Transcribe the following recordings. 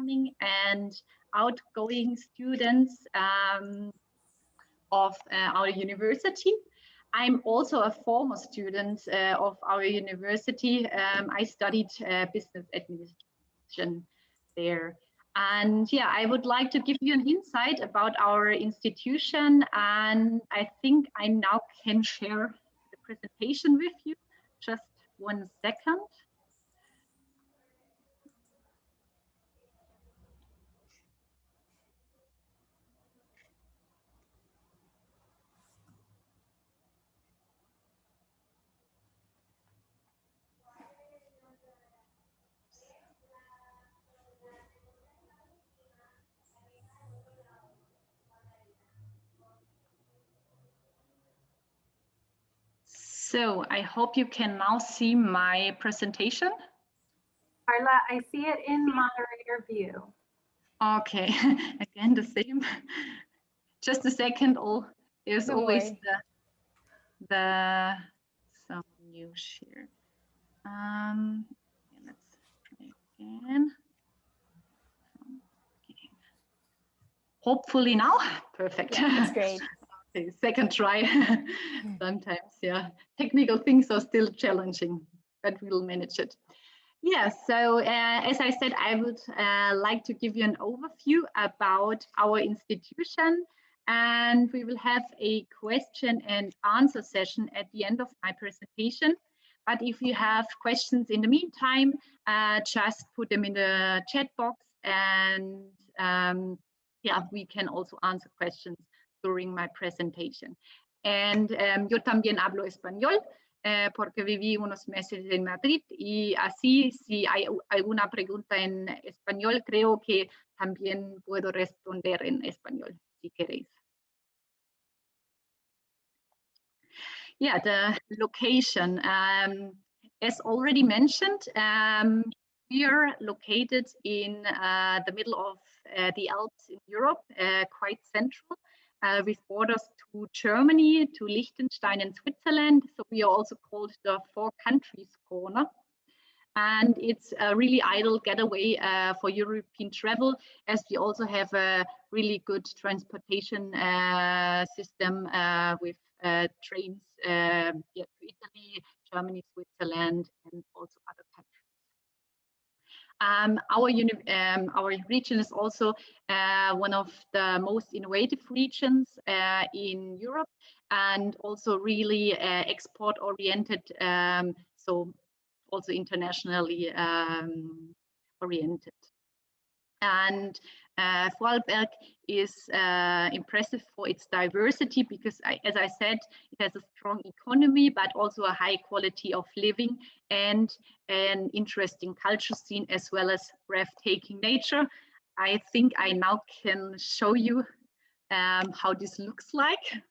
incoming and outgoing students of our university. I'm also a former student of our university. I studied business administration there. And yeah, I would like to give you an insight about our institution. And I think I now can share the presentation with you. Just 1 second. So I hope you can now see my presentation. Carla, I see it in moderator view. Okay, again the same. Just a second. There's always the some new share. Let's try again. Okay. Hopefully now, perfect. Yeah, that's great. Okay, second try. Sometimes, yeah, technical things are still challenging, but we'll manage it. Yeah, so as I said, I would like to give you an overview about our institution, and we will have a question and answer session at the end of my presentation. But if you have questions in the meantime, just put them in the chat box, and yeah, we can also answer questions during my presentation. And yo también hablo español. Porque viví unos meses en Madrid y así si hay alguna pregunta en español, creo que también puedo responder en español, si queréis. Yeah, the location. As already mentioned, we are located in the middle of the Alps in Europe, quite central. With borders to Germany, to Liechtenstein and Switzerland. So we are also called the Four Countries Corner. And it's a really ideal getaway for European travel, as we also have a really good transportation system with trains to Italy, Germany, Switzerland, and also other countries. Our region is also one of the most innovative regions in Europe, and also really export-oriented, so also internationally oriented. And Vorarlberg is impressive for its diversity because, as I said, it has a strong economy, but also a high quality of living and an interesting culture scene, as well as breathtaking nature. I think I now can show you how this looks like.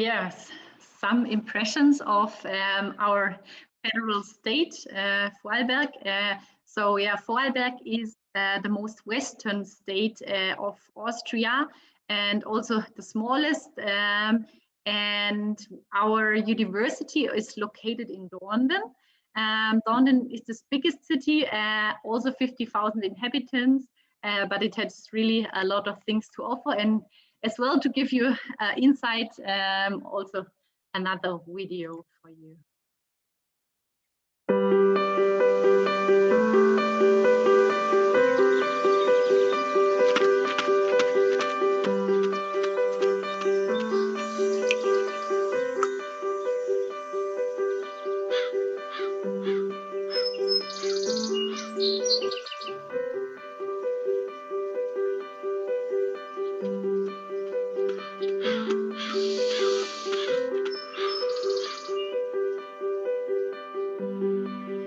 Yes, some impressions of our federal state, Vorarlberg. So yeah, Vorarlberg is the most western state of Austria and also the smallest. And our university is located in Dornbirn. Dornbirn is the biggest city, also 50,000 inhabitants, but it has really a lot of things to offer. And as well, to give you insight, also another video for you.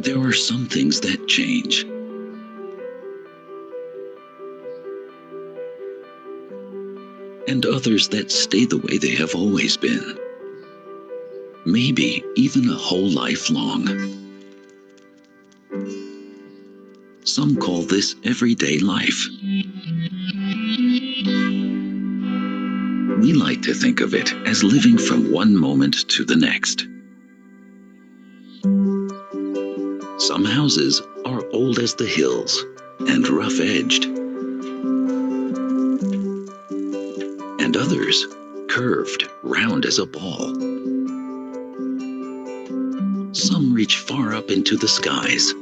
There are some things that change. And others that stay the way they have always been. Maybe even a whole life long. Some call this everyday life. We like to think of it as living from one moment to the next. Some houses are old as the hills and rough-edged. And others curved round as a ball. Some reach far up into the skies.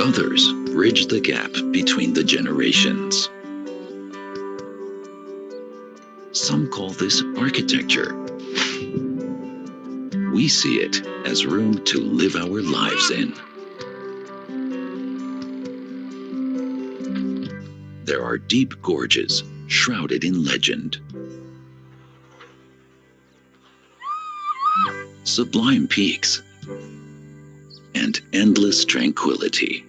Others bridge the gap between the generations. Some call this architecture. We see it as room to live our lives in. There are deep gorges shrouded in legend. Sublime peaks and endless tranquility.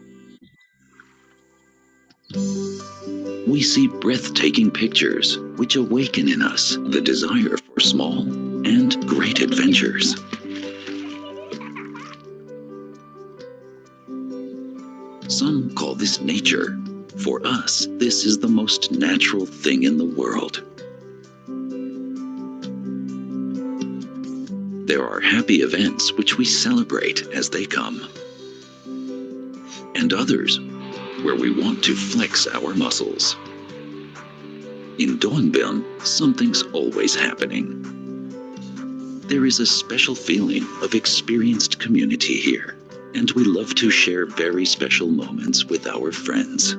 We see breathtaking pictures which awaken in us the desire for small and great adventures. Some call this nature. For us, this is the most natural thing in the world. There are happy events which we celebrate as they come. And others where we want to flex our muscles. In Dornbirn, something's always happening. There is a special feeling of experienced community here, and we love to share very special moments with our friends.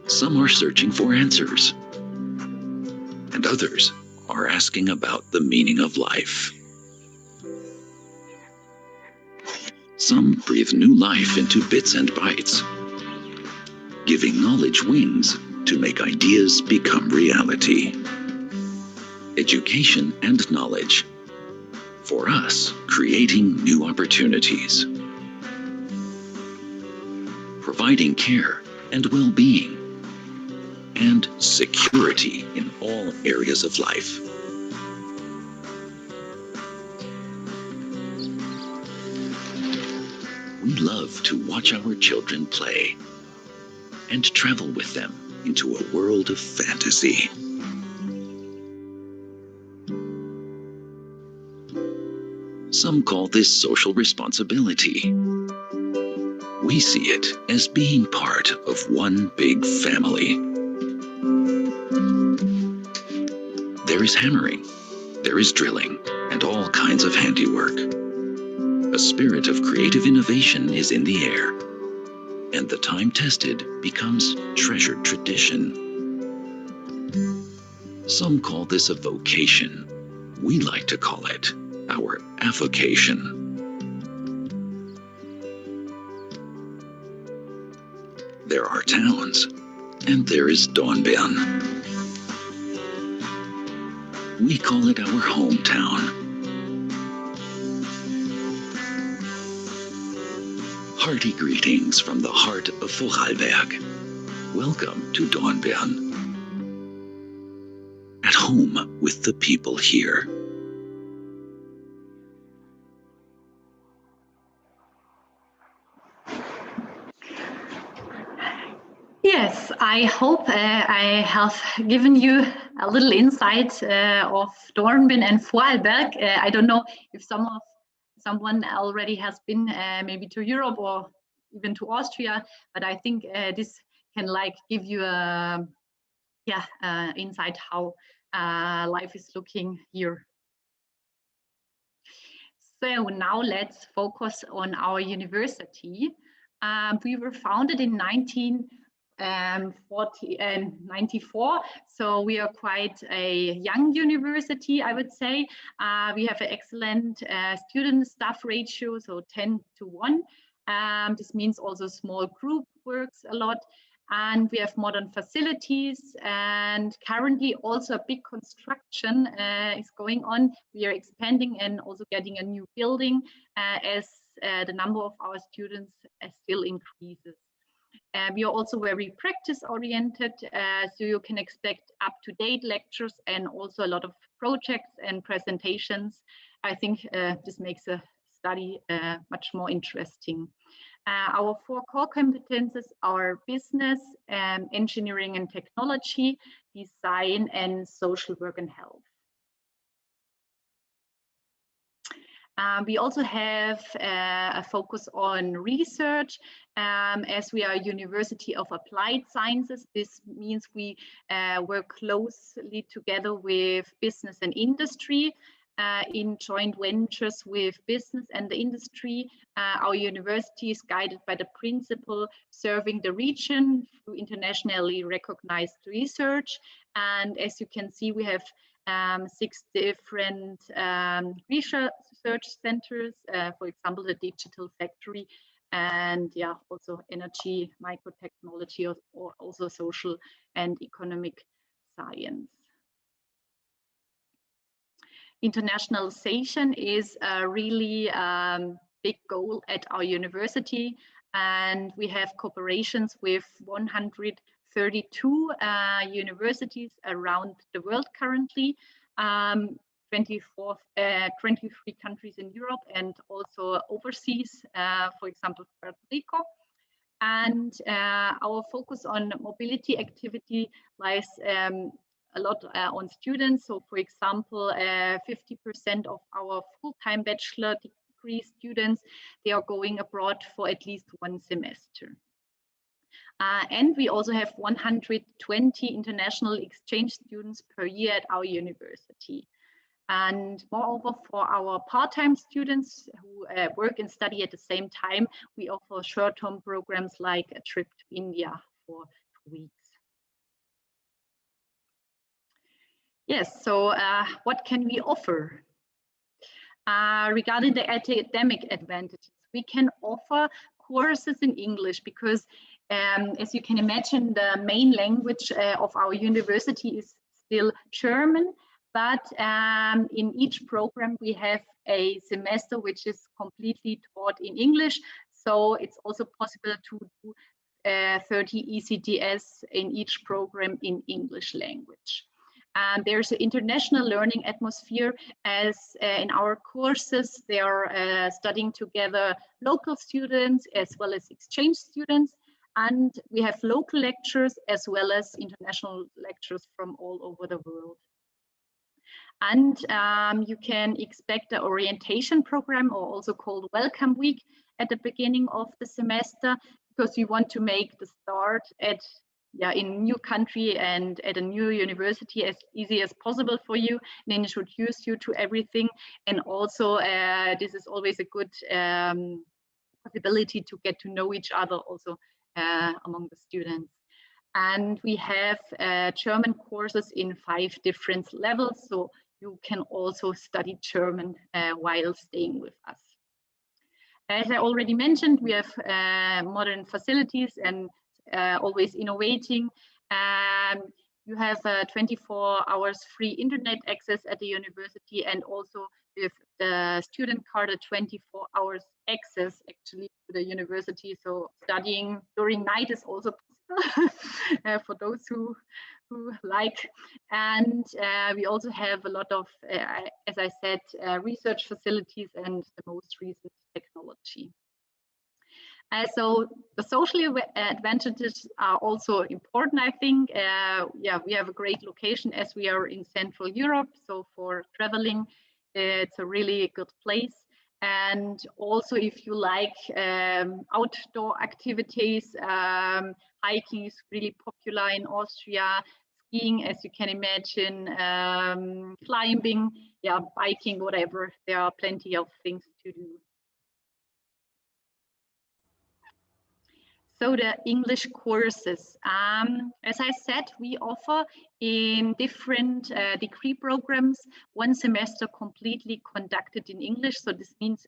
Some are searching for answers, and others are asking about the meaning of life. Some breathe new life into bits and bytes, giving knowledge wings to make ideas become reality. Education and knowledge, for us, creating new opportunities, providing care and well-being, and security in all areas of life. We love to watch our children play and travel with them into a world of fantasy. Some call this social responsibility. We see it as being part of one big family. There is hammering, there is drilling, and all kinds of handiwork. A spirit of creative innovation is in the air, and the time-tested becomes treasured tradition. Some call this a vocation. We like to call it our avocation. There are towns, and there is Dornbirn. We call it our hometown. Hearty greetings from the heart of Vorarlberg. Welcome to Dornbirn. home with the people here. Yes, I hope I have given you a little insight of Dornbirn and Vorarlberg. I don't know if someone already has been maybe to Europe or even to Austria, but I think this can like give you a insight how life is looking here. So now let's focus on our university. We were founded in 1994, so we are quite a young university, I would say. We have an excellent student staff ratio, so 10:1. This means also small group works a lot. And we have modern facilities, and currently also a big construction is going on. We are expanding and also getting a new building as the number of our students still increases. We are also very practice oriented, so you can expect up-to-date lectures and also a lot of projects and presentations. I think this makes a study much more interesting. Our 4 core competences are business, engineering and technology, design, and social work and health. We also have a focus on research. As we are a university of applied sciences, this means we work closely together with business and industry. In joint ventures with business and the industry. Our university is guided by the principle serving the region through internationally recognized research. And as you can see, we have 6 different research centers, for example, the Digital Factory, and also energy, microtechnology, or also social and economic science. Internationalization is a really big goal at our university, and we have cooperations with 132 universities around the world currently, 23 countries in Europe and also overseas, for example, Puerto Rico. And our focus on mobility activity lies a lot on students. So for example, 50% of our full-time bachelor degree students, they are going abroad for at least 1 semester. And we also have 120 international exchange students per year at our university. And moreover, for our part-time students who work and study at the same time, we offer short-term programs like a trip to India for 2 weeks. Yes, so what can we offer? Regarding the academic advantages, we can offer courses in English because, as you can imagine, the main language of our university is still German, but in each program we have a semester which is completely taught in English, so it's also possible to do 30 ECTS in each program in English language. And there's an international learning atmosphere, as in our courses they are studying together local students as well as exchange students, and we have local lectures as well as international lectures from all over the world. And you can expect an orientation program, or also called Welcome Week, at the beginning of the semester, because we want to make the start in a new country and at a new university as easy as possible for you, and introduce you to everything. And also this is always a good possibility to get to know each other also among the students. And we have German courses in 5 different levels, so you can also study German while staying with us. As I already mentioned, we have modern facilities and always innovating. You have 24 hours free internet access at the university, and also with the student card, a 24 hours access actually to the university. So studying during night is also possible for those who who like. And we also have a lot of, as I said, research facilities and the most recent technology. So the social advantages are also important, I think. Yeah, we have a great location as we are in Central Europe. So for traveling, it's a really good place. And also if you like outdoor activities, hiking is really popular in Austria, skiing, as you can imagine, climbing, yeah, biking, whatever. There are plenty of things to do. So the English courses, as I said, we offer in different degree programs, one semester completely conducted in English. So this means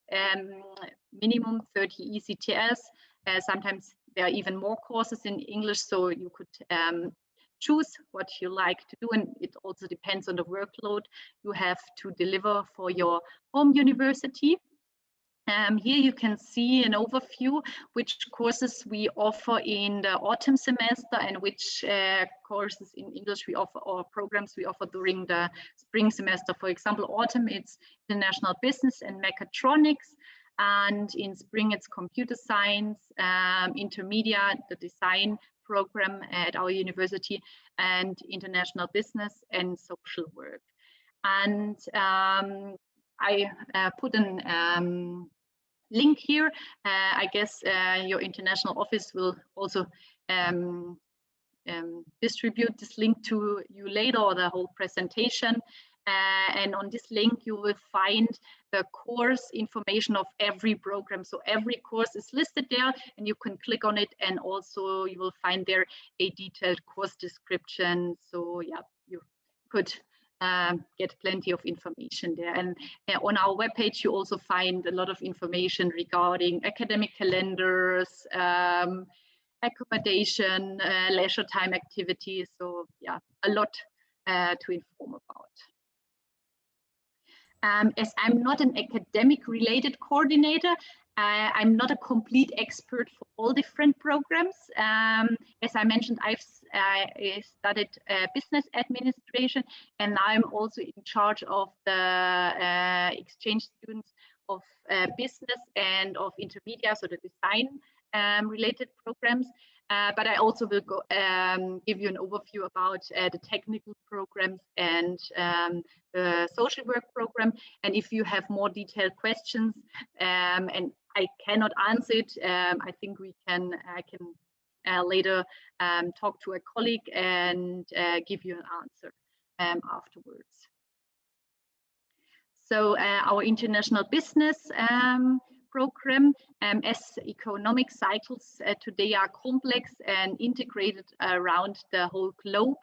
minimum 30 ECTS. Sometimes there are even more courses in English, so you could choose what you like to do, and it also depends on the workload you have to deliver for your home university. Here you can see an overview which courses we offer in the autumn semester and which courses in English we offer or programs we offer during the spring semester. For example, autumn it's international business and mechatronics, and in spring it's computer science, intermediate, the design program at our university, and international business and social work. And I put an link here. I guess your international office will also distribute this link to you later, or the whole presentation. And on this link, you will find the course information of every program. So every course is listed there, and you can click on it, and also you will find there a detailed course description. So yeah, you could get plenty of information there. And on our webpage, you also find a lot of information regarding academic calendars, accommodation, leisure time activities. So yeah, a lot to inform about. As I'm not an academic related coordinator, I'm not a complete expert for all different programs. As I mentioned, I studied business administration, and I'm also in charge of the exchange students of business and of intermediate, so the design related programs. But I also will give you an overview about the technical programs and the social work program. And if you have more detailed questions, and I cannot answer it, I think I can later talk to a colleague and give you an answer afterwards. So our international business program, as economic cycles today are complex and integrated around the whole globe.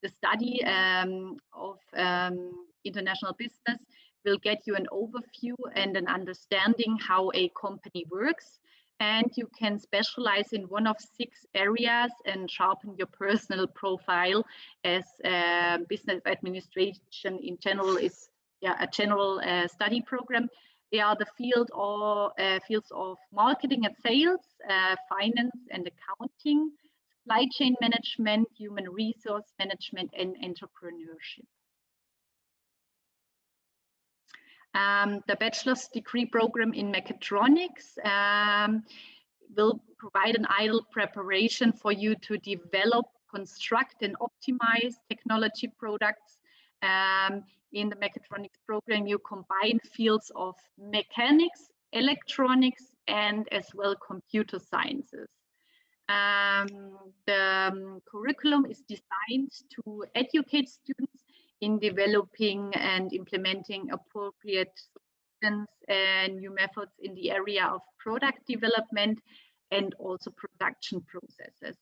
The study of international business will get you an overview and an understanding how a company works. And you can specialize in one of 6 areas and sharpen your personal profile, as business administration in general is a general study program. They are the fields of marketing and sales, finance and accounting, supply chain management, human resource management, and entrepreneurship. The bachelor's degree program in mechatronics will provide an ideal preparation for you to develop, construct, and optimize technology products. In the mechatronics program, you combine fields of mechanics, electronics, and as well computer sciences. The curriculum is designed to educate students in developing and implementing appropriate solutions and new methods in the area of product development and also production processes.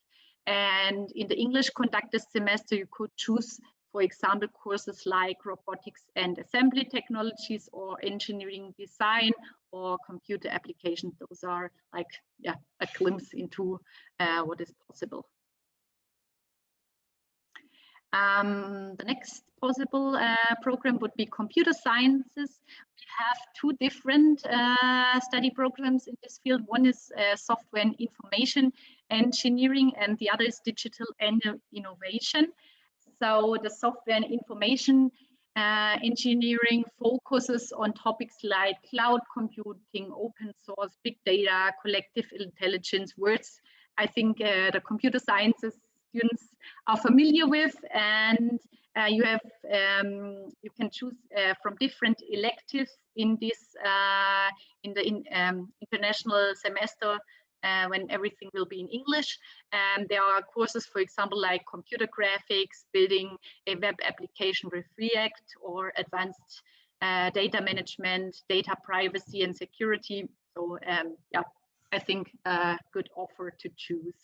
And in the English conducted semester, you could choose, for example, courses like robotics and assembly technologies, or engineering design, or computer applications. Those are like a glimpse into what is possible. The next possible program would be computer sciences. We have two different study programs in this field. One is software and information engineering, and the other is digital innovation. So the software and information engineering focuses on topics like cloud computing, open source, big data, collective intelligence, words I think the computer sciences students are familiar with, and you can choose from different electives in this international semester when everything will be in English. There are courses, for example, like computer graphics, building a web application with React, or advanced data management, data privacy and security. So yeah, I think a good offer to choose.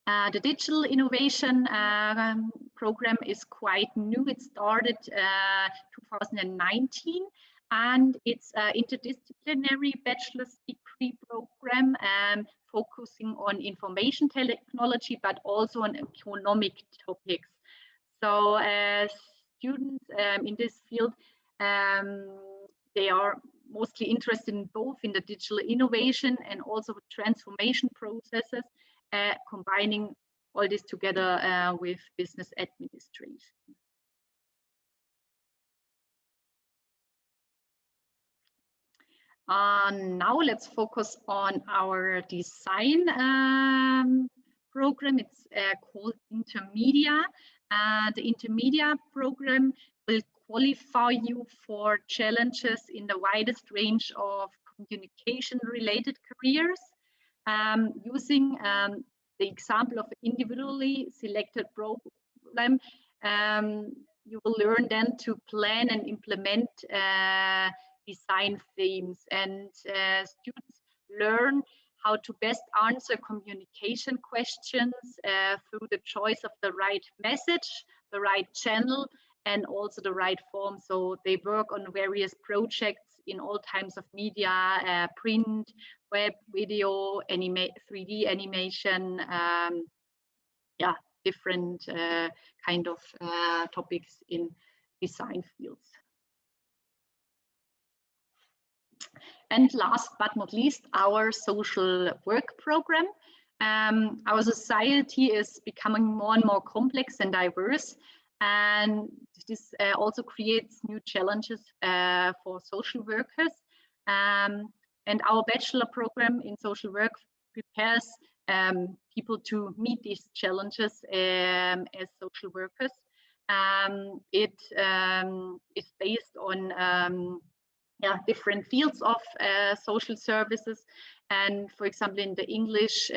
The digital innovation program is quite new. It started 2019, and it's an interdisciplinary bachelor's degree program focusing on information technology, but also on economic topics. So students in this field, they are mostly interested in both in the digital innovation and also transformation processes, combining all this together with business administration. Now let's focus on our design program. It's called Intermedia. The Intermedia program will qualify you for challenges in the widest range of communication-related careers. Using the example of individually selected program, you will learn then to plan and implement design themes, and students learn how to best answer communication questions through the choice of the right message, the right channel, and also the right form. So they work on various projects in all types of media, print, web, video, 3D animation, yeah, different kind of topics in design fields. And last but not least, our social work program. Our society is becoming more and more complex and diverse, and this also creates new challenges for social workers. And our bachelor program in social work prepares people to meet these challenges as social workers. It is based on different fields of social services. And for example, in the English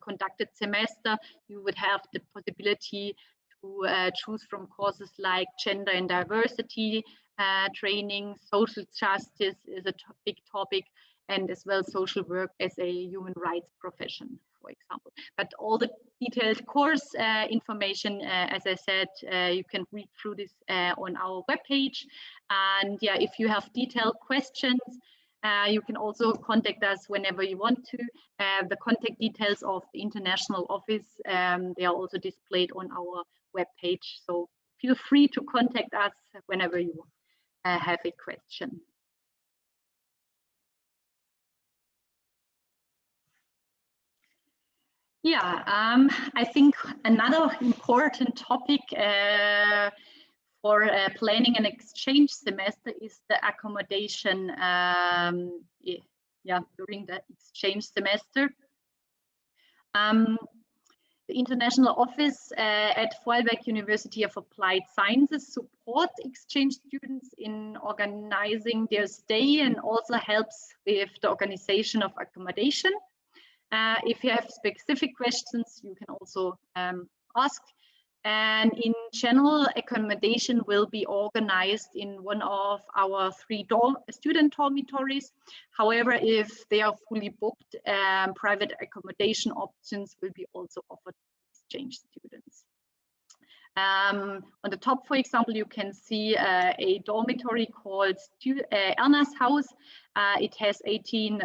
conducted semester, you would have the possibility to choose from courses like gender and diversity training, social justice is a big topic, and as well social work as a human rights profession, for example. But all the detailed course information, as I said, you can read through this on our webpage. And yeah, if you have detailed questions, you can also contact us whenever you want to. The contact details of the international office, they are also displayed on our webpage. So feel free to contact us whenever you have a question. Yeah, I think another important topic for planning an exchange semester is the accommodation during the exchange semester. The International Office at Vorarlberg University of Applied Sciences supports exchange students in organizing their stay and also helps with the organization of accommodation. If you have specific questions, you can also ask. And in general, accommodation will be organized in one of our 3 student dormitories. However, if they are fully booked, private accommodation options will be also offered to exchange students. On the top, for example, you can see a dormitory called Erna's House. It has 18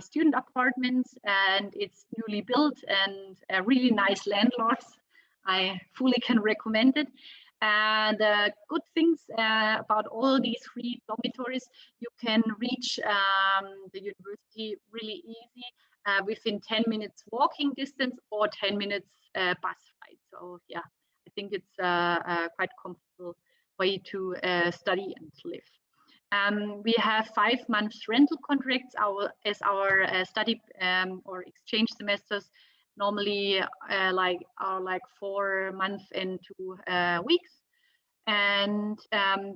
student apartments, and it's newly built and really nice landlords. I fully can recommend it. The good things about all these 3 dormitories, you can reach the university really easy within 10 minutes walking distance or 10 minutes bus ride. So yeah, I think it's a quite comfortable way to study and live. We have 5 months rental contracts as our study or exchange semesters normally like 4 months and 2 weeks. And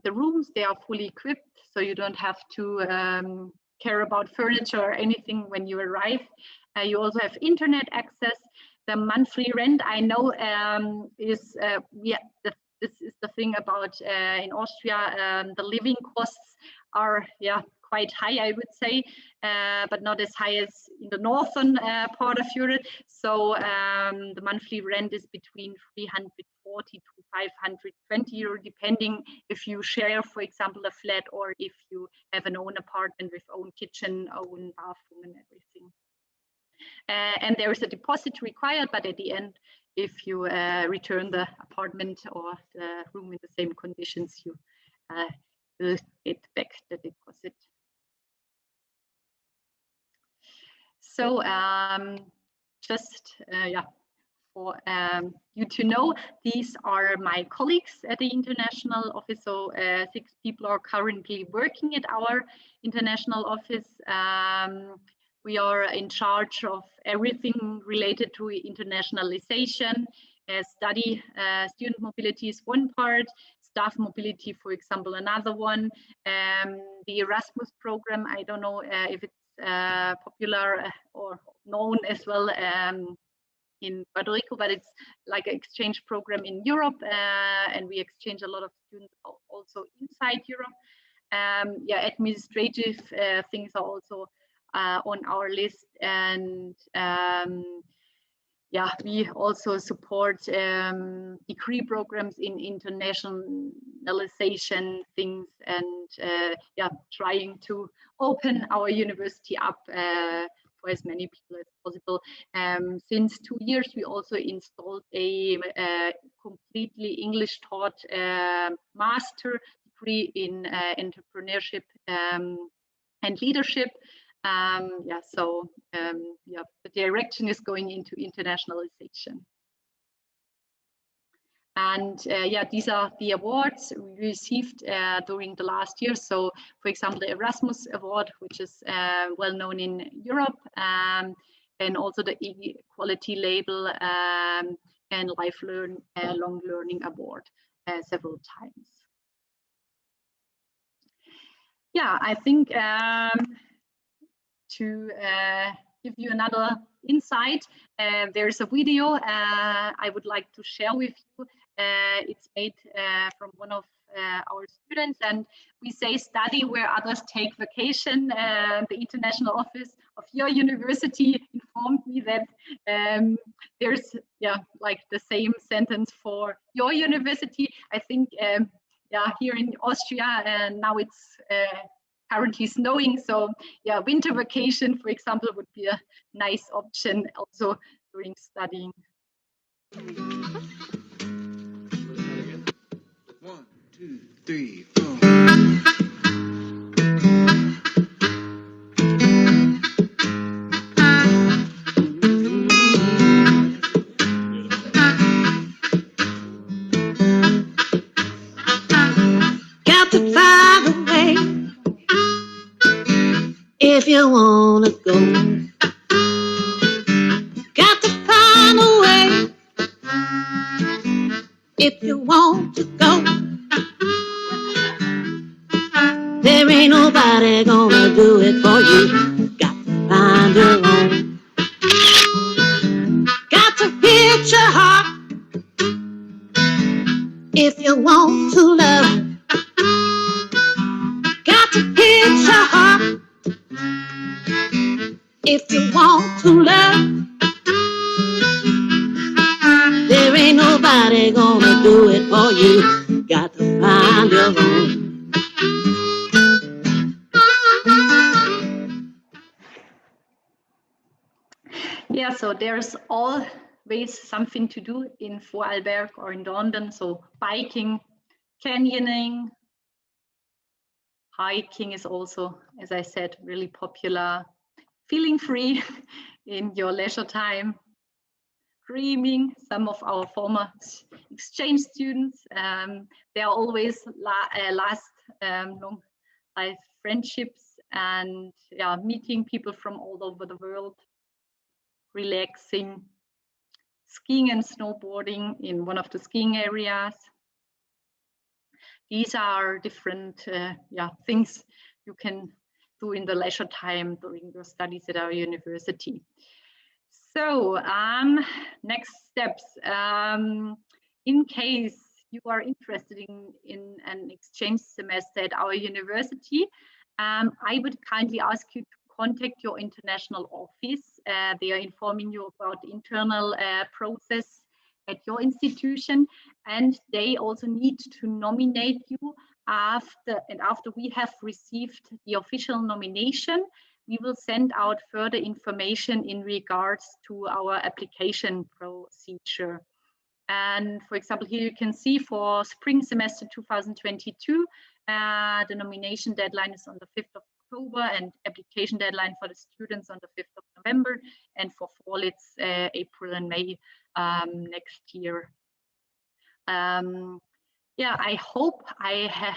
the rooms, they are fully equipped, so you don't have to care about furniture or anything when you arrive. You also have internet access. The monthly rent, I know, is this is the thing about in Austria, the living costs are quite high, I would say, but not as high as in the northern part of Europe. So the monthly rent is between 340 to 520 euro, depending if you share, for example, a flat or if you have an own apartment with own kitchen, own bathroom and everything. And there is a deposit required, but at the end, if you return the apartment or the room in the same conditions, you will get back the deposit. So just for you to know, these are my colleagues at the international office. So 6 people are currently working at our international office. We are in charge of everything related to internationalization. Student mobility is one part, staff mobility, for example, another one. The Erasmus program, I don't know if it's popular or known as well in Puerto Rico, but it's like an exchange program in Europe, and we exchange a lot of students also inside Europe. Administrative things are also on our list, and we also support degree programs in internationalization things, and trying to open our university up for as many people as possible. Since 2 years, we also installed a completely English taught master degree in entrepreneurship and leadership. The direction is going into internationalization. And these are the awards we received during the last year. So, for example, the Erasmus Award, which is well known in Europe, and also the Equality Label and Long Learning Award several times. Yeah, I think to give you another insight, there's a video I would like to share with you. It's made from one of our students, and we say study where others take vacation. The international office of your university informed me that there's like the same sentence for your university. I think here in Austria, and now it's currently snowing, so winter vacation, for example, would be a nice option also during studying. 1, 2, 3, 4. Got to find a way if you wanna go. Got to find a way if you want to go. There ain't nobody gonna do it for you. Got to find your own. Got to hit your heart if you want to love. Got to hit your heart if you want to love. There ain't nobody gonna do it for you. Got to find your own. Yeah, so there's all always something to do in Vorarlberg or in Dornbirn. So biking, canyoning, hiking is also, as I said, really popular. Feeling free in your leisure time. Dreaming. Some of our former exchange students, they are always last long life friendships, and yeah, meeting people from all over the world. Relaxing, skiing and snowboarding in one of the skiing areas. These are different things you can do in the leisure time during your studies at our university. So next steps. In case you are interested in an exchange semester at our university, I would kindly ask you to contact your international office. They are informing you about the internal process at your institution, and they also need to nominate you after we have received the official nomination. We will send out further information in regards to our application procedure. And for example, here you can see for spring semester 2022, the nomination deadline is on the 5th of October and application deadline for the students on the 5th of November. And for fall, it's April and May next year. Yeah, I hope I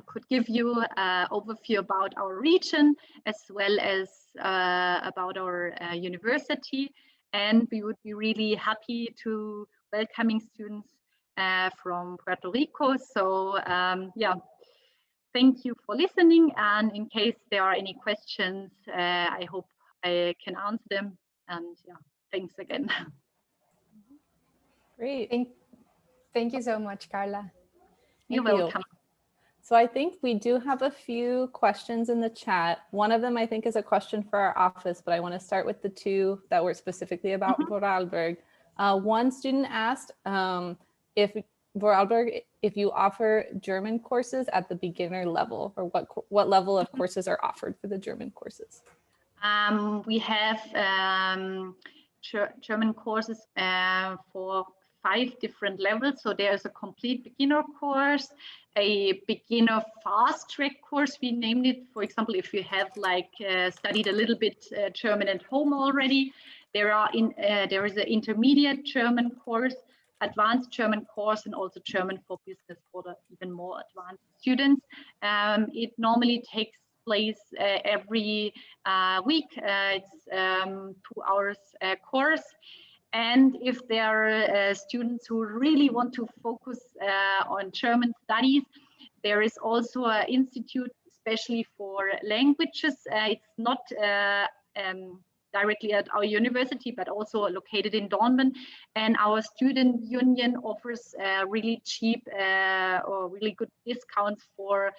could give you an overview about our region as well as about our university. And we would be really happy to welcoming students from Puerto Rico. So yeah, thank you for listening. And in case there are any questions, I hope I can answer them. And yeah, thanks again. Great. Thank you so much, Carla. You're welcome. So I think we do have a few questions in the chat. One of them I think is a question for our office, but I want to start with the two that were specifically about Vorarlberg. One student asked if Vorarlberg, if you offer German courses at the beginner level, or what level of courses are offered for the German courses? We have German courses for 5 different levels. So there's a complete beginner course, a beginner fast track course, we named it. For example, if you have like studied a little bit German at home already, there is an intermediate German course, advanced German course, and also German for business for the even more advanced students. It normally takes place every week. It's 2 hours course. And if there are students who really want to focus on German studies, there is also an institute especially for languages. It's not directly at our university, but also located in Dornbirn. And our student union offers really cheap or really good discounts for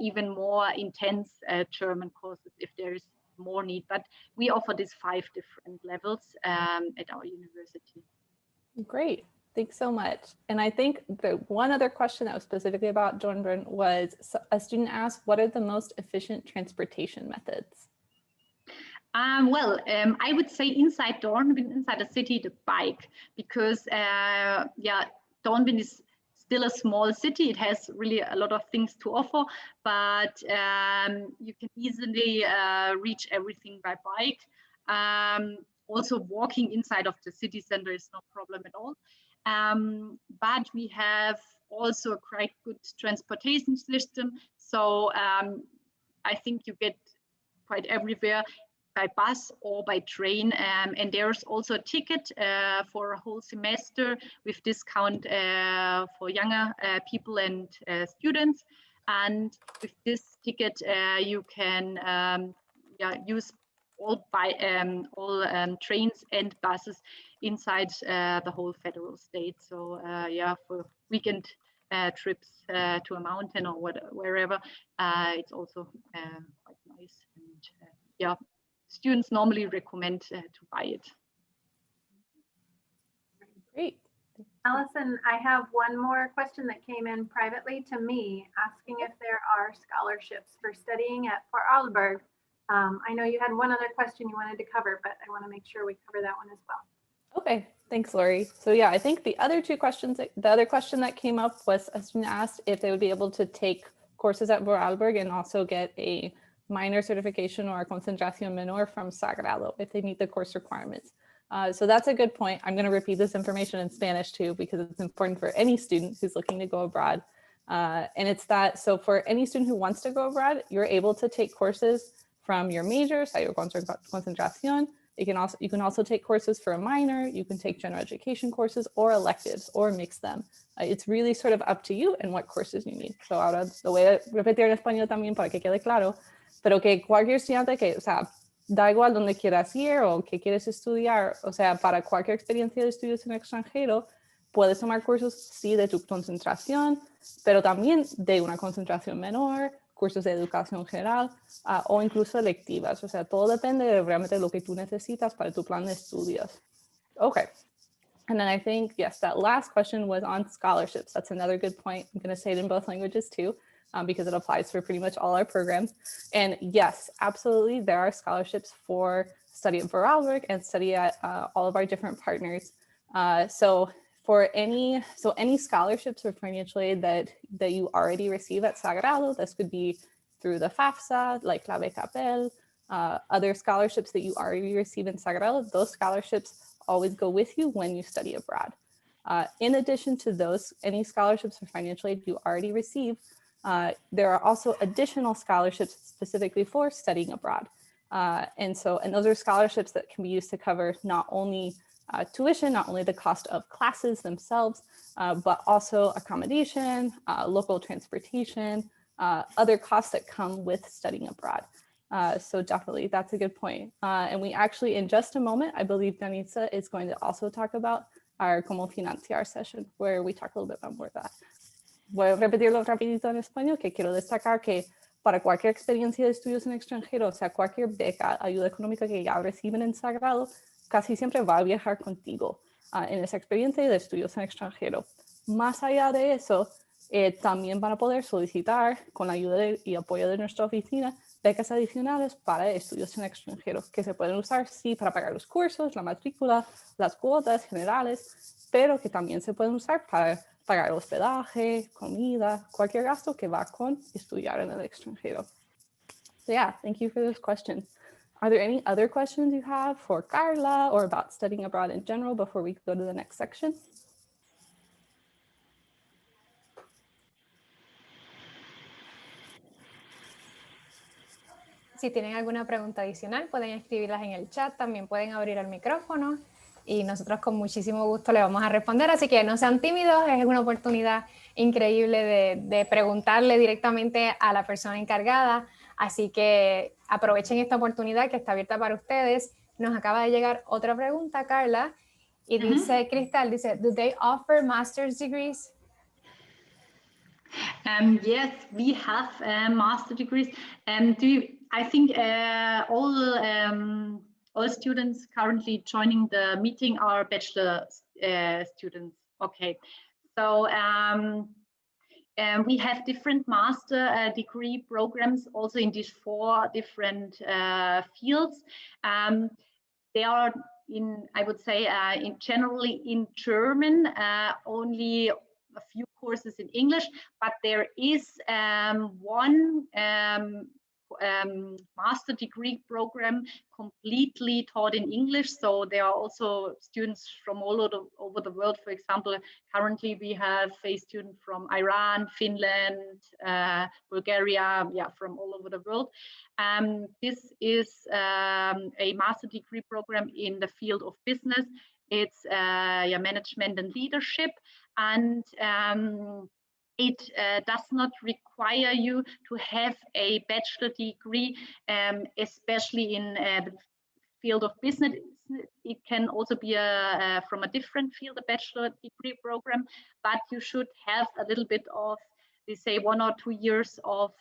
even more intense German courses if there is more need. But we offer these 5 different levels at our university. Great. Thanks so much. And I think the one other question that was specifically about Dornbirn was a student asked, what are the most efficient transportation methods? Well, I would say inside Dornbirn, inside the city, the bike, because yeah, Dornbirn is still a small city. It has really a lot of things to offer, but you can easily reach everything by bike. Also, walking inside of the city center is no problem at all. But we have also a quite good transportation system. So I think you get quite everywhere by bus or by train, and there's also a ticket for a whole semester with discount for younger people and students. And with this ticket, you can use all trains and buses inside the whole federal state. So yeah, for weekend trips to a mountain or wherever, it's also quite nice. And yeah, students normally recommend to buy it. Great. Allison, I have one more question that came in privately to me, asking if there are scholarships for studying at Vorarlberg. I know you had one other question you wanted to cover, but I want to make sure we cover that one as well. Okay, Thanks, Lori. So yeah, I think the other two questions, the other question that came up was a student asked if they would be able to take courses at Vorarlberg and also get a minor certification or a concentración menor from Sagrado if they meet the course requirements. So that's a good point. I'm going to repeat this information in Spanish too, because it's important for any student who's looking to go abroad. And it's that, so for any student who wants to go abroad, you're able to take courses from your major, so your concentración. You can also take courses for a minor, you can take general education courses or electives or mix them. It's really sort of up to you and what courses you need. So ahora lo voy a repetir en español también para que quede claro, pero que cualquier estudiante que, o sea, da igual donde quieras ir o que quieres estudiar, o sea, para cualquier experiencia de estudios en el extranjero, puedes tomar cursos, sí, de tu concentración, pero también de una concentración menor, cursos de educación general o incluso electivas. O sea, todo depende de realmente lo que tú necesitas para tu plan de estudios. Okay. And then I think, yes, that last question was on scholarships. That's another good point. I'm going to say it in both languages too, because it applies for pretty much all our programs. And yes, absolutely, there are scholarships for study at Vorarlberg and study at all of our different partners. So any scholarships or financial aid that you already receive at Sagrado, this could be through the FAFSA, like La Beca Pel, other scholarships that you already receive in Sagrado, those scholarships always go with you when you study abroad. In addition to those, any scholarships or financial aid you already receive, there are also additional scholarships specifically for studying abroad. And those are scholarships that can be used to cover not only tuition, not only the cost of classes themselves, but also accommodation, local transportation, other costs that come with studying abroad. So definitely, that's a good point. And we actually, in just a moment, I believe Danitza is going to also talk about our cómo financiar session, where we talk a little bit more about that. Voy a repetirlo rapidito en español, que quiero destacar que para cualquier experiencia de estudios en extranjero, o sea, cualquier beca, ayuda económica que ya reciben en Sagrado, casi siempre va a viajar contigo en esa experiencia de estudios en extranjero. Más allá de eso, también van a poder solicitar, con la ayuda y apoyo de nuestra oficina, becas adicionales para estudios en extranjero, que se pueden usar, sí, para pagar los cursos, la matrícula, las cuotas generales, pero que también se pueden usar para pagar hospedaje, comida, cualquier gasto que va con estudiar en el extranjero. So yeah, thank you for this question. Are there any other questions you have for Carla or about studying abroad in general before we go to the next section? Si tienen alguna pregunta adicional, pueden escribirlas en el chat, también pueden abrir el micrófono y nosotros con muchísimo gusto le vamos a responder, así que no sean tímidos, es una oportunidad increíble de preguntarle directamente a la persona encargada, así que aprovechen esta oportunidad que está abierta para ustedes. Nos acaba de llegar otra pregunta, Carla, y dice, Cristal, dice, ¿do they offer master's degrees? Yes, we have master degrees. I think all students currently joining the meeting are bachelor students. Okay, so we have different master degree programs also in these 4 different fields. They are I would say, generally in German, only a few courses in English, but there is one master degree program completely taught in English. So there are also students from all over the world. For example, currently we have a student from Iran, Finland, Bulgaria, from all over the world. This is a master degree program in the field of business. It's management and leadership. And it does not require you to have a bachelor degree, especially in the field of business. It can also be from a different field, a bachelor degree program, but you should have a little bit of, they say, 1 or 2 years of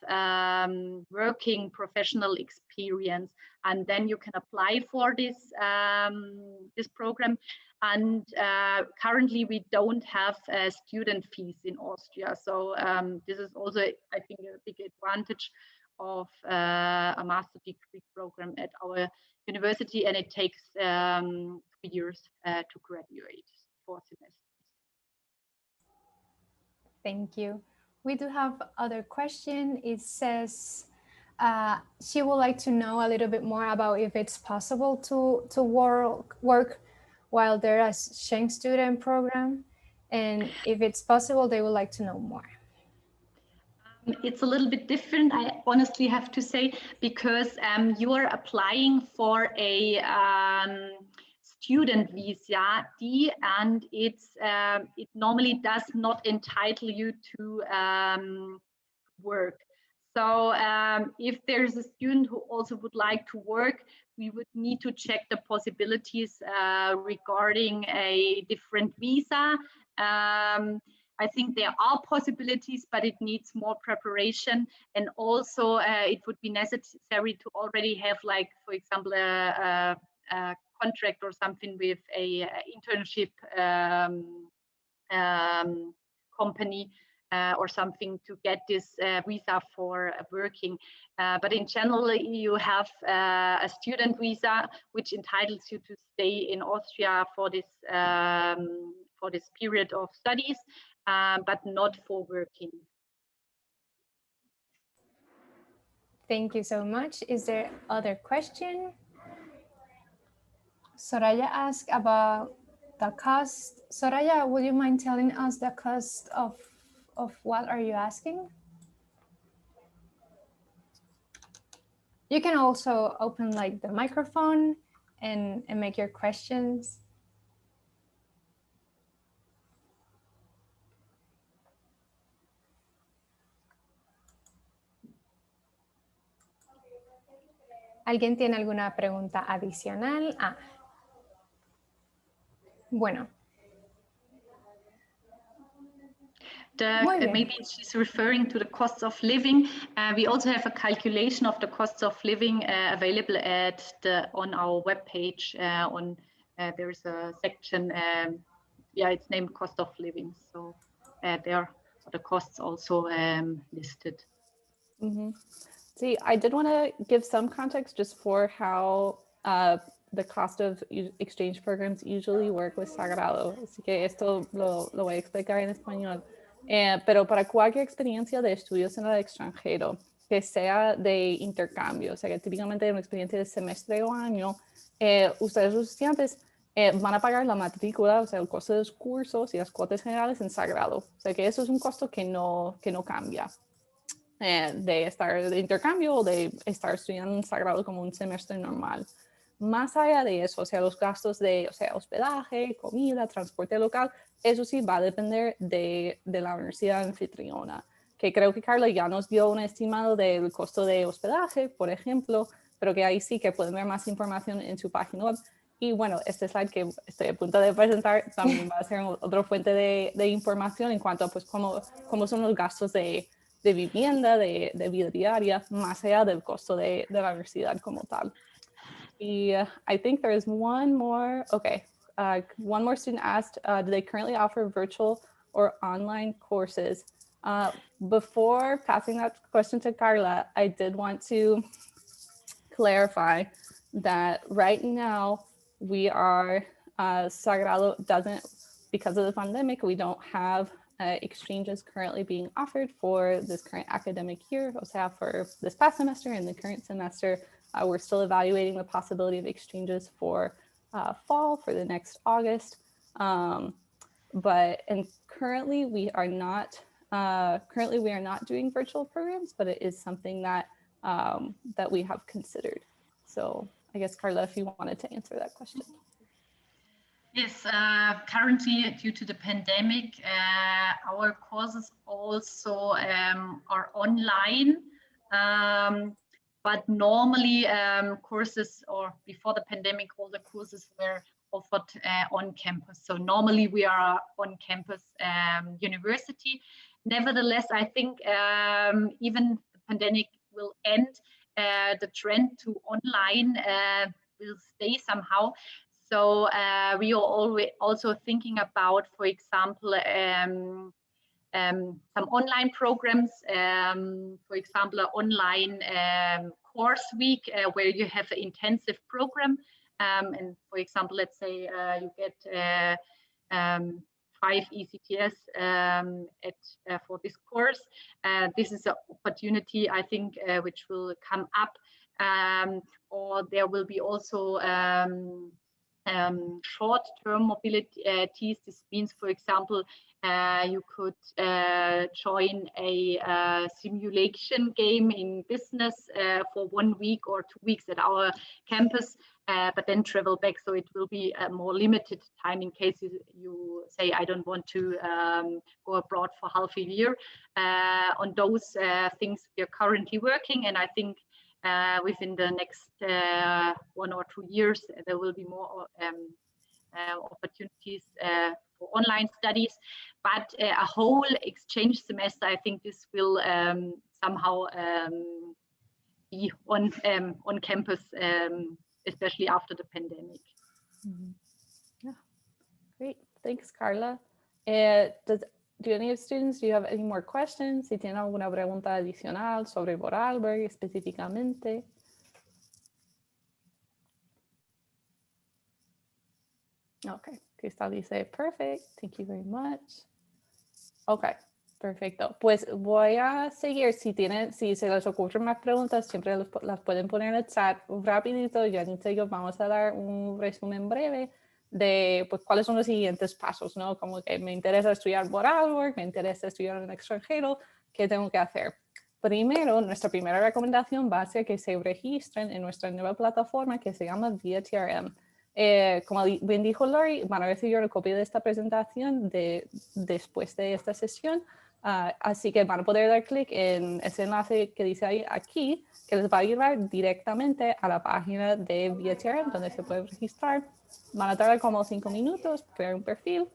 working professional experience, and then you can apply for this program. And currently we don't have student fees in Austria, so this is also, I think, a big advantage of a master degree program at our university, and it takes 3 years to graduate, 4 semesters. Thank you. We do have other question. It says she would like to know a little bit more about if it's possible to work while they're a Schenk student program, and if it's possible, they would like to know more. It's a little bit different, I honestly have to say, because you are applying for a student visa, and it normally does not entitle you to work. So if there's a student who also would like to work, we would need to check the possibilities regarding a different visa. I think there are possibilities, but it needs more preparation. And also it would be necessary to already have, like, for example, a contract or something with a internship company or something to get this visa for working. But in general, you have a student visa, which entitles you to stay in Austria for this period of studies, but not for working. Thank you so much. Is there other question? Soraya asked about the cost. Soraya, would you mind telling us the cost of what are you asking? You can also open like the microphone and make your questions. ¿Alguien tiene alguna pregunta adicional? Bueno. Maybe she's referring to the costs of living. We also have a calculation of the costs of living available on our webpage. There is a section, it's named cost of living. So there are the costs also listed. Mm-hmm. See, I did want to give some context just for how the cost of exchange programs usually work with Sagrado. Así que esto lo voy a explicar en español. Pero para cualquier experiencia de estudios en el extranjero, que sea de intercambio, o sea que típicamente una experiencia de semestre o año, ustedes los estudiantes van a pagar la matrícula, o sea, el costo de los cursos y las cuotas generales en Sagrado. O sea que eso es un costo que no cambia. De estar de intercambio o de estar estudiando en Sagrado como un semestre normal. Más allá de eso, o sea, los gastos de hospedaje, comida, transporte local, eso sí va a depender de la universidad anfitriona, que creo que Carla ya nos dio un estimado del costo de hospedaje, por ejemplo, pero que ahí sí que pueden ver más información en su página web. Y bueno, este slide que estoy a punto de presentar también va a ser otra fuente de información en cuanto a pues, cómo son los gastos de vivienda, de vida diaria, más allá del costo de la universidad como tal. Y I think there is one more. Okay, one more student asked, do they currently offer virtual or online courses? Before passing that question to Carla, I did want to clarify that right now we are, Sagrado doesn't, because of the pandemic, we don't have exchanges currently being offered for this current academic year, o sea, for this past semester and the current semester. We're still evaluating the possibility of exchanges for fall, for the next August. But currently we are not doing virtual programs, but it is something that that we have considered. So I guess Carla, if you wanted to answer that question. Yes, currently due to the pandemic, our courses also are online. But normally courses, or before the pandemic, all the courses were offered on campus. So normally we are on campus university. Nevertheless, I think even the pandemic will end, the trend to online will stay somehow. So we are always also thinking about, for example, some online programs, for example, an online course week where you have an intensive program. And for example, let's say you get 5 ECTS for this course. This is an opportunity, I think, which will come up. Or there will be also short-term mobilities. This means, for example, you could join a simulation game in business for 1 week or 2 weeks at our campus, but then travel back. So it will be a more limited time in case you say, I don't want to go abroad for half a year. On those things we are currently working, and I think within the next 1 or 2 years, there will be more opportunities for online studies, but a whole exchange semester, I think this will somehow be on campus, especially after the pandemic. Mm-hmm. Yeah, great. Thanks, Carla. Do any of the students, do you have any more questions? Si tienen alguna pregunta adicional sobre Vorarlberg específicamente. Okay, Cristal dice, perfect, thank you very much. Okay, perfecto. Pues voy a seguir, si se les ocurren más preguntas, siempre las pueden poner en el chat. Rapidito, Janita y yo vamos a dar un resumen breve de pues, cuáles son los siguientes pasos, ¿no? Como que me interesa estudiar Vorarlberg, me interesa estudiar en el extranjero, ¿qué tengo que hacer? Primero, nuestra primera recomendación va a ser que se registren en nuestra nueva plataforma que se llama ViaTRM. Como bien dijo Lori, van a recibir una copia de esta presentación después de esta sesión, así que van a poder dar clic en ese enlace que dice ahí aquí, que les va a llevar directamente a la página de ViaTRM, donde se puede registrar. Van a tardar como 5 minutos, crear un perfil,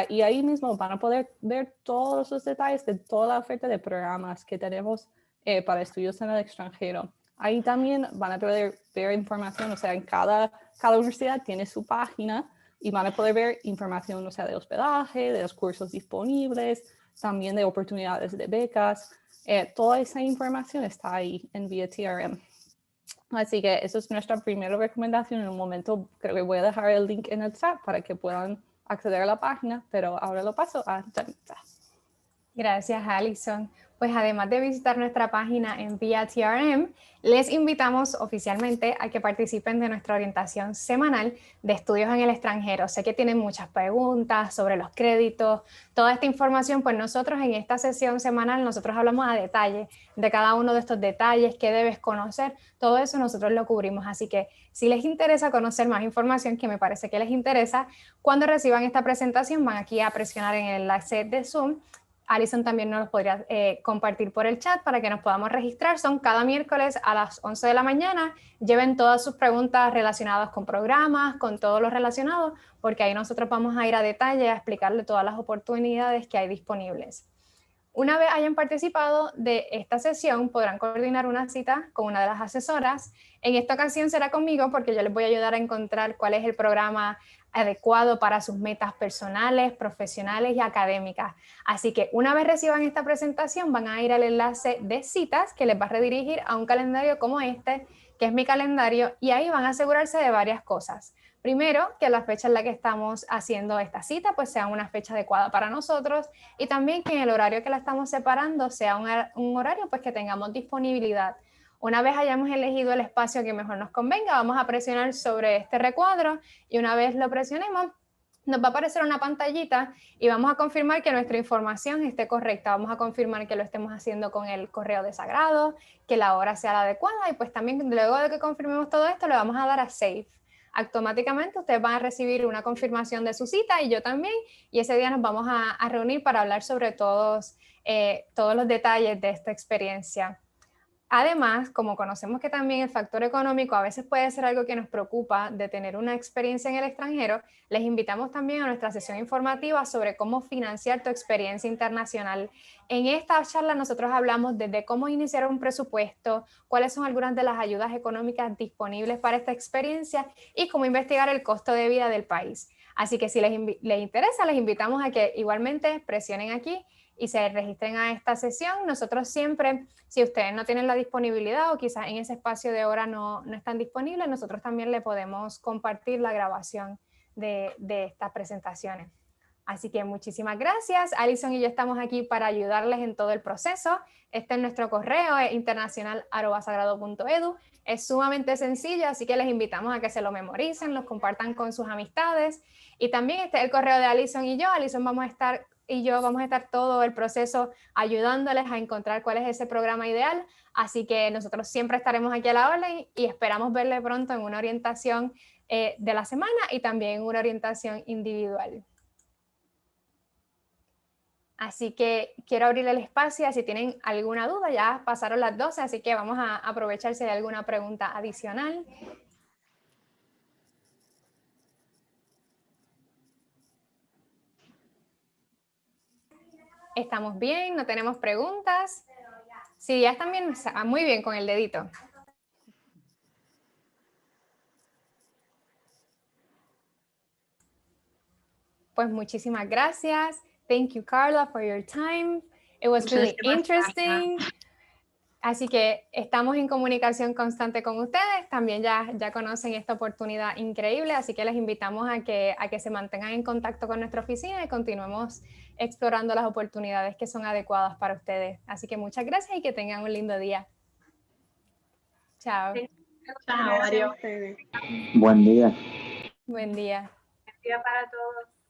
y ahí mismo van a poder ver todos los detalles de toda la oferta de programas que tenemos para estudios en el extranjero. Ahí también van a poder ver información, o sea, en cada universidad tiene su página y van a poder ver información, o sea, de hospedaje, de los cursos disponibles, también de oportunidades de becas. Toda esa información está ahí en ViaTRM. Así que esa es nuestra primera recomendación. En un momento creo que voy a dejar el link en el chat para que puedan acceder a la página, pero ahora lo paso a Janita. Gracias, Alison. Pues además de visitar nuestra página en ViaTRM, les invitamos oficialmente a que participen de nuestra orientación semanal de estudios en el extranjero. Sé que tienen muchas preguntas sobre los créditos, toda esta información, pues nosotros en esta sesión semanal, nosotros hablamos a detalle de cada uno de estos detalles, qué debes conocer, todo eso nosotros lo cubrimos. Así que si les interesa conocer más información, que me parece que les interesa, cuando reciban esta presentación van aquí a presionar en el enlace de Zoom. Alison también nos los podría compartir por el chat para que nos podamos registrar. Son cada miércoles a las 11 de la mañana. Lleven todas sus preguntas relacionadas con programas, con todo lo relacionado, porque ahí nosotros vamos a ir a detalle a explicarle todas las oportunidades que hay disponibles. Una vez hayan participado de esta sesión, podrán coordinar una cita con una de las asesoras. En esta ocasión será conmigo porque yo les voy a ayudar a encontrar cuál es el programa adecuado para sus metas personales, profesionales y académicas. Así que una vez reciban esta presentación, van a ir al enlace de citas que les va a redirigir a un calendario como este, que es mi calendario, y ahí van a asegurarse de varias cosas. Primero, que la fecha en la que estamos haciendo esta cita pues sea una fecha adecuada para nosotros, y también que en el horario que la estamos separando sea un horario pues que tengamos disponibilidad. Una vez hayamos elegido el espacio que mejor nos convenga, vamos a presionar sobre este recuadro, y una vez lo presionemos, nos va a aparecer una pantallita y vamos a confirmar que nuestra información esté correcta. Vamos a confirmar que lo estemos haciendo con el correo de Sagrado, que la hora sea la adecuada, y pues también luego de que confirmemos todo esto le vamos a dar a Save. Automáticamente ustedes van a recibir una confirmación de su cita, y yo también, y ese día nos vamos a reunir para hablar sobre todos los detalles de esta experiencia. Además, como conocemos que también el factor económico a veces puede ser algo que nos preocupa de tener una experiencia en el extranjero, les invitamos también a nuestra sesión informativa sobre cómo financiar tu experiencia internacional. En esta charla nosotros hablamos desde cómo iniciar un presupuesto, cuáles son algunas de las ayudas económicas disponibles para esta experiencia y cómo investigar el costo de vida del país. Así que si les interesa, les invitamos a que igualmente presionen aquí y se registren a esta sesión. Nosotros siempre, si ustedes no tienen la disponibilidad o quizás en ese espacio de hora no están disponibles, nosotros también le podemos compartir la grabación de estas presentaciones. Así que muchísimas gracias. Alison y yo estamos aquí para ayudarles en todo el proceso. Este es nuestro correo, es internacional@sagrado.edu. Es sumamente sencillo, así que les invitamos a que se lo memoricen, los compartan con sus amistades. Y también este es el correo de Alison y yo. Alison vamos a estar todo el proceso ayudándoles a encontrar cuál es ese programa ideal. Así que nosotros siempre estaremos aquí a la orden y esperamos verle pronto en una orientación de la semana y también en una orientación individual. Así que quiero abrir el espacio, si tienen alguna duda, ya pasaron las 12, así que vamos a aprovechar si hay alguna pregunta adicional. ¿Estamos bien? ¿No tenemos preguntas? Sí, ya están bien, muy bien con el dedito. Pues muchísimas gracias. Thank you, Carla, for your time. It was really interesting. Así que estamos en comunicación constante con ustedes. También ya conocen esta oportunidad increíble, así que les invitamos a que se mantengan en contacto con nuestra oficina y continuemos explorando las oportunidades que son adecuadas para ustedes. Así que muchas gracias y que tengan un lindo día. Chao. Chao, adiós. Buen día. Buen día. Buen día para todos.